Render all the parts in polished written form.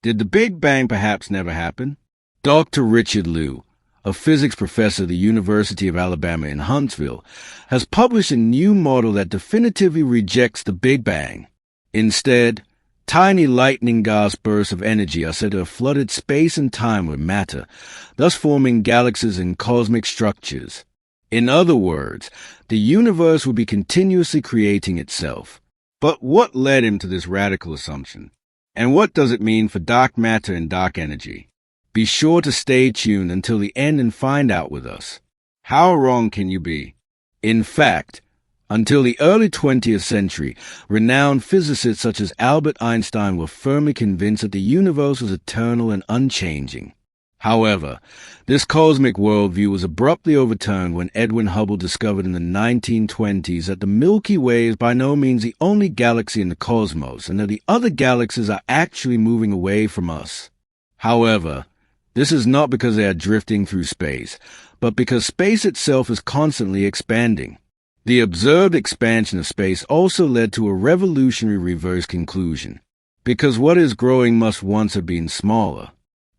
Did the Big Bang perhaps never happen? Dr. Richard Liu, a physics professor at the University of Alabama in Huntsville, has published a new model that definitively rejects the Big Bang. Instead, tiny lightning gas bursts of energy are said to have flooded space and time with matter, thus forming galaxies and cosmic structures. In other words, the universe will be continuously creating itself. But what led him to this radical assumption? And what does it mean for dark matter and dark energy? Be sure to stay tuned until the end and find out with us. How wrong can you be? In fact, until the early 20th century, renowned physicists such as Albert Einstein were firmly convinced that the universe was eternal and unchanging. However, this cosmic worldview was abruptly overturned when Edwin Hubble discovered in the 1920s that the Milky Way is by no means the only galaxy in the cosmos, and that the other galaxies are actually moving away from us. However, this is not because they are drifting through space, but because space itself is constantly expanding. The observed expansion of space also led to a revolutionary reverse conclusion, because what is growing must once have been smaller.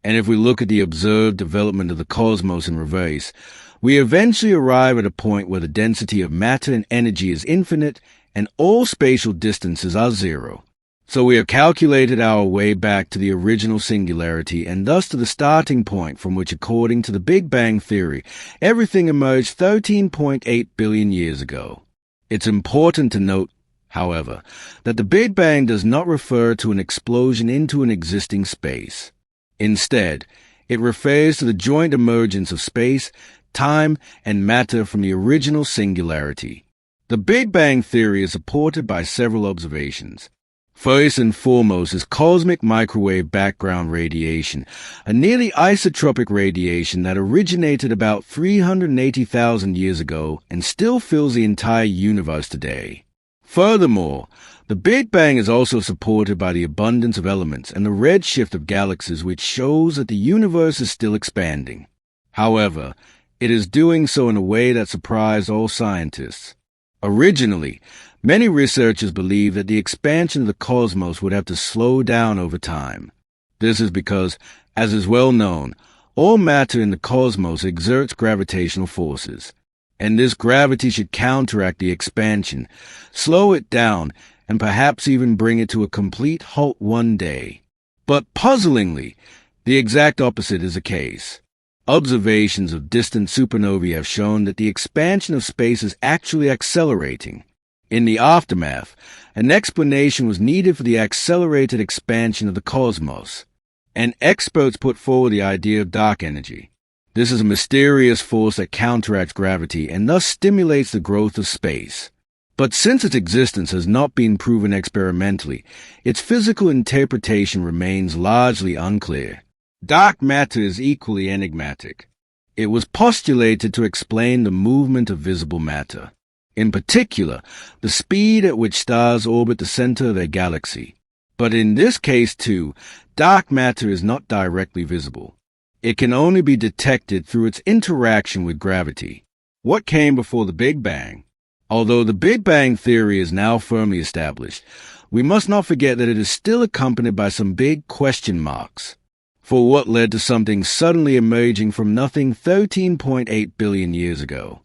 And if we look at the observed development of the cosmos in reverse, we eventually arrive at a point where the density of matter and energy is infinite and all spatial distances are zero. So we have calculated our way back to the original singularity and thus to the starting point from which, according to the Big Bang theory, everything emerged 13.8 billion years ago. It's important to note, however, that the Big Bang does not refer to an explosion into an existing space. Instead, it refers to the joint emergence of space, time, and matter from the original singularity. The Big Bang theory is supported by several observations. First and foremost is cosmic microwave background radiation, a nearly isotropic radiation that originated about 380,000 years ago and still fills the entire universe today. Furthermore, the Big Bang is also supported by the abundance of elements and the redshift of galaxies, which shows that the universe is still expanding. However, it is doing so in a way that surprised all scientists. Originally, many researchers believed that the expansion of the cosmos would have to slow down over time. This is because, as is well known, all matter in the cosmos exerts gravitational forces, and this gravity should counteract the expansion, slow it down, and perhaps even bring it to a complete halt one day. But puzzlingly, the exact opposite is the case. Observations of distant supernovae have shown that the expansion of space is actually accelerating. In the aftermath, an explanation was needed for the accelerated expansion of the cosmos, and experts put forward the idea of dark energy. This is a mysterious force that counteracts gravity and thus stimulates the growth of space. But since its existence has not been proven experimentally, its physical interpretation remains largely unclear. Dark matter is equally enigmatic. It was postulated to explain the movement of visible matter. In particular, the speed at which stars orbit the center of their galaxy. But in this case, too, dark matter is not directly visible. It can only be detected through its interaction with gravity. What came before the Big Bang? Although the Big Bang theory is now firmly established, we must not forget that it is still accompanied by some big question marks. For what led to something suddenly emerging from nothing 13.8 billion years ago?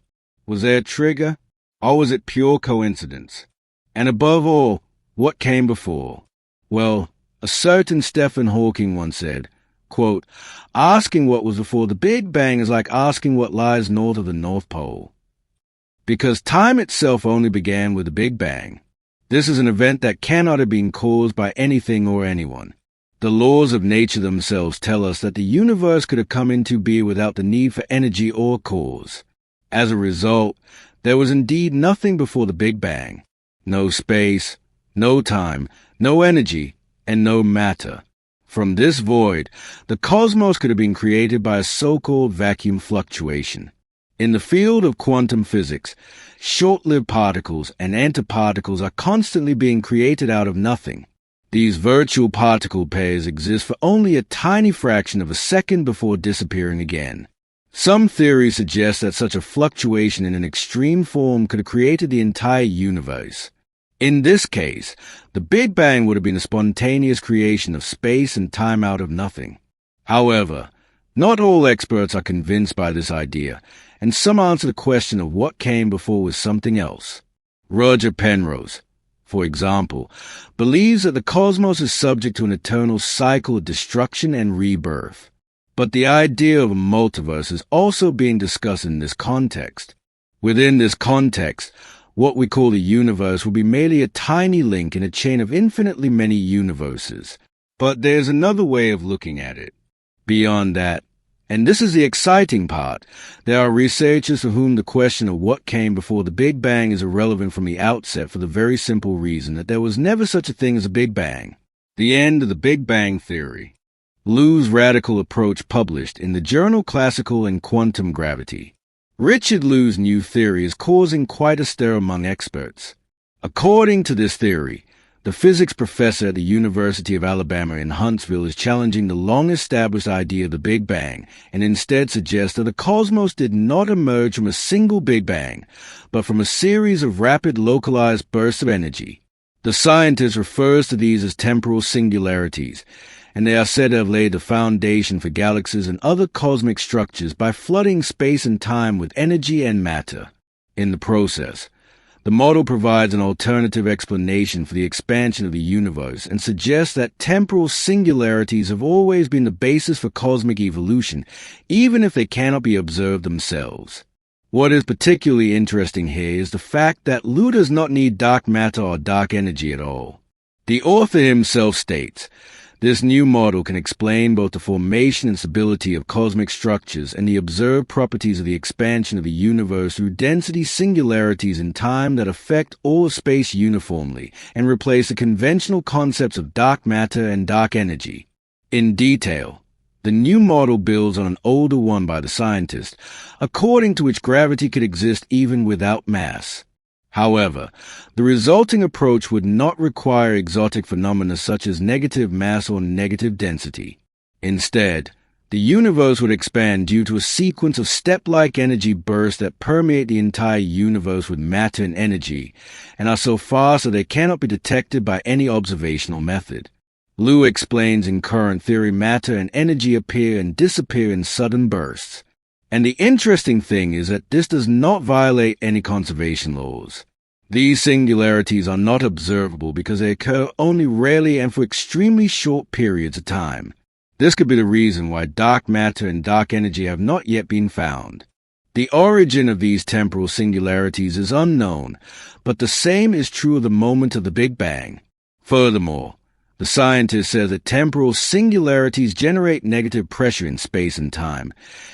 Was there a trigger? Or was it pure coincidence? And above all, what came before? Well, a certain Stephen Hawking once said, quote, "Asking what was before the Big Bang is like asking what lies north of the North Pole." Because time itself only began with the Big Bang. This is an event that cannot have been caused by anything or anyone. The laws of nature themselves tell us that the universe could have come into being without the need for energy or cause. As a result, there was indeed nothing before the Big Bang. No space, no time, no energy, and no matter. From this void, the cosmos could have been created by a so-called vacuum fluctuation. In the field of quantum physics, short-lived particles and antiparticles are constantly being created out of nothing. These virtual particle pairs exist for only a tiny fraction of a second before disappearing again. Some theories suggest that such a fluctuation in an extreme form could have created the entire universe. In this case, the Big Bang would have been a spontaneous creation of space and time out of nothing. However, not all experts are convinced by this idea, and some answer the question of what came before with something else. Roger Penrose, for example, believes that the cosmos is subject to an eternal cycle of destruction and rebirth. But the idea of a multiverse is also being discussed in this context. Within this context, what we call the universe will be merely a tiny link in a chain of infinitely many universes. But there's another way of looking at it. Beyond that, and this is the exciting part, there are researchers for whom the question of what came before the Big Bang is irrelevant from the outset for the very simple reason that there was never such a thing as a Big Bang. The end of the Big Bang theory. Liu's radical approach published in the journal Classical and Quantum Gravity. Richard Liu's new theory is causing quite a stir among experts. According to this theory, the physics professor at the University of Alabama in Huntsville is challenging the long-established idea of the Big Bang and instead suggests that the cosmos did not emerge from a single Big Bang, but from a series of rapid localized bursts of energy. The scientist refers to these as temporal singularities, and they are said to have laid the foundation for galaxies and other cosmic structures by flooding space and time with energy and matter. In the process, the model provides an alternative explanation for the expansion of the universe and suggests that temporal singularities have always been the basis for cosmic evolution, even if they cannot be observed themselves. What is particularly interesting here is the fact that Liu does not need dark matter or dark energy at all. The author himself states, this new model can explain both the formation and stability of cosmic structures and the observed properties of the expansion of the universe through density singularities in time that affect all of space uniformly and replace the conventional concepts of dark matter and dark energy. In detail, the new model builds on an older one by the scientist, according to which gravity could exist even without mass. However, the resulting approach would not require exotic phenomena such as negative mass or negative density. Instead, the universe would expand due to a sequence of step-like energy bursts that permeate the entire universe with matter and energy, and are so fast that they cannot be detected by any observational method. Liu explains in current theory matter and energy appear and disappear in sudden bursts. And the interesting thing is that this does not violate any conservation laws. These singularities are not observable because they occur only rarely and for extremely short periods of time. This could be the reason why dark matter and dark energy have not yet been found. The origin of these temporal singularities is unknown, but the same is true of the moment of the Big Bang. Furthermore, the scientist says that temporal singularities generate negative pressure in space and time,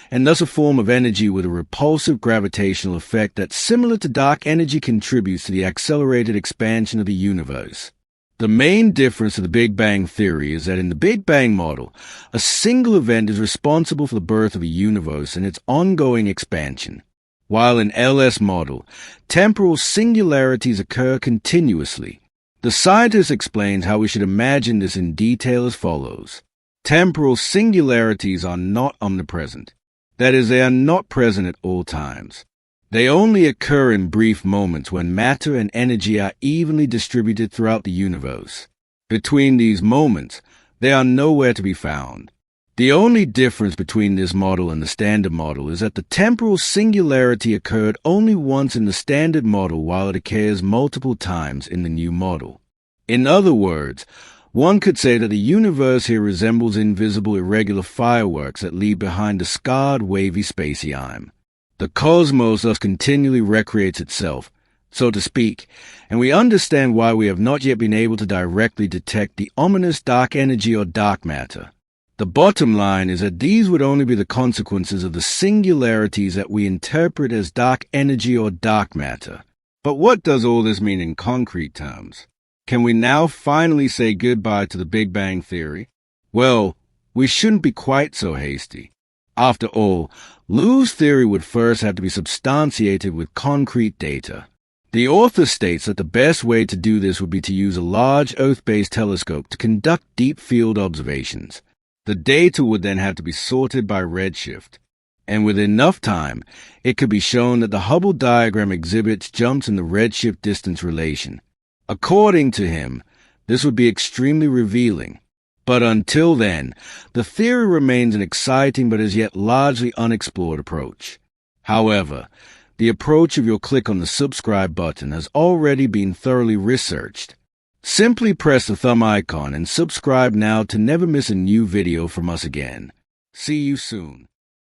and thus a form of energy with a repulsive gravitational effect that, similar to dark energy, contributes to the accelerated expansion of the universe. The main difference to the Big Bang theory is that in the Big Bang model, a single event is responsible for the birth of a universe and its ongoing expansion, while in LS model, temporal singularities occur continuously. The scientist explains how we should imagine this in detail as follows. Temporal singularities are not omnipresent. That is, they are not present at all times. They only occur in brief moments when matter and energy are evenly distributed throughout the universe. Between these moments, they are nowhere to be found. The only difference between this model and the standard model is that the temporal singularity occurred only once in the standard model while it occurs multiple times in the new model. In other words, one could say that the universe here resembles invisible irregular fireworks that leave behind a scarred wavy space-time. The cosmos thus continually recreates itself, so to speak, and we understand why we have not yet been able to directly detect the ominous dark energy or dark matter. The bottom line is that these would only be the consequences of the singularities that we interpret as dark energy or dark matter. But what does all this mean in concrete terms? Can we now finally say goodbye to the Big Bang theory? Well, we shouldn't be quite so hasty. After all, Liu's theory would first have to be substantiated with concrete data. The author states that the best way to do this would be to use a large Earth-based telescope to conduct deep field observations. The data would then have to be sorted by redshift, and with enough time, it could be shown that the Hubble diagram exhibits jumps in the redshift distance relation. According to him, this would be extremely revealing. But until then, the theory remains an exciting but as yet largely unexplored approach. However, the approach if you'll click on the subscribe button has already been thoroughly researched. Simply press the thumb icon and subscribe now to never miss a new video from us again. See you soon.